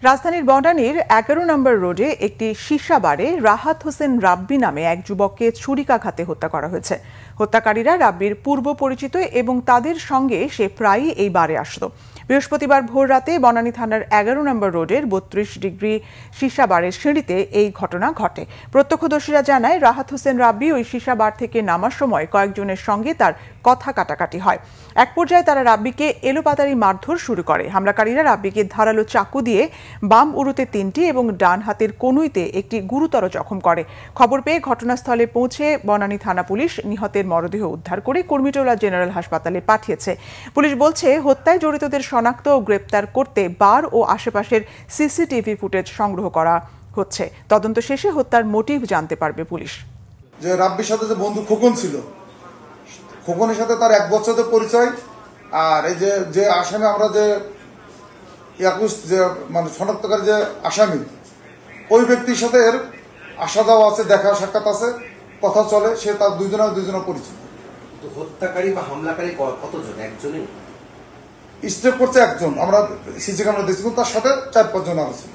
রাজধানীর বনানীর ১১ নম্বর রোডে একটি সীসা বারে রাহাত হোসেন রাব্বি নামে এক যুবককে ছুরিকাঘাতে হত্যা করা হয়েছে। হত্যাকারীরা রাব্বির পূর্ব পরিচিত এবং তাদের সঙ্গে সে প্রায়ই এই বারে আসত। বৃহস্পতিবার ভোররাতে বনানী থানার ১১ নম্বর রোডের ৩২ ডিগ্রি সীসা বারের সিঁড়িতে এই ঘটনা ঘটে। প্রত্যক্ষদর্শীরা জানায়, রাহাত হোসেন রাব্বি ওই সীসা বার থেকে নামার সময় কয়েকজনের সঙ্গে তার কথা কাটাকাটি হয়। এক পর্যায়ে তারা রাব্বিকে এলোপাতাড়ি মারধর শুরু করে। হামলাকারীরা রাব্বিকে ধারালো চাকু দিয়ে বাম উরুতে ৩টি এবং ডান হাতের কনুইতে একটি গুরুতর জখম করে। খবর পেয়ে ঘটনাস্থলে পৌঁছে বনানী থানা পুলিশ নিহতের মরদেহ উদ্ধার করে কুর্মিটোলা জেনারেল হাসপাতালে পাঠিয়েছে। পুলিশ বলছে, হত্যায় জড়িতদের শনাক্ত ও গ্রেপ্তার করতে বার ও আশেপাশের সিসিটিভি ফুটেজ সংগ্রহ করা হচ্ছে। তদন্ত শেষে হত্যার মোটিভ জানতে পারবে পুলিশ। যে রাব্বির সাথে যে বন্ধু খোকন ছিল, খোকনের সাথে তার 1 বছরের পরিচয়। আর এই যে আসামি আমরা যে 21 যে মানে শনাক্তকারী যে আসামি, ওই ব্যক্তির সাথে এর আসা যাওয়া আছে, দেখা সাক্ষাৎ আছে, কথা চলে। সে তার দুইজনের পরিচিত। হত্যাকারী বা হামলাকারী কতজন? একজনই স্টেপ করছে একজন। আমরা সিসি ক্যামেরা দেখছি, তার সাথে 4-5 জন আরো ছিল।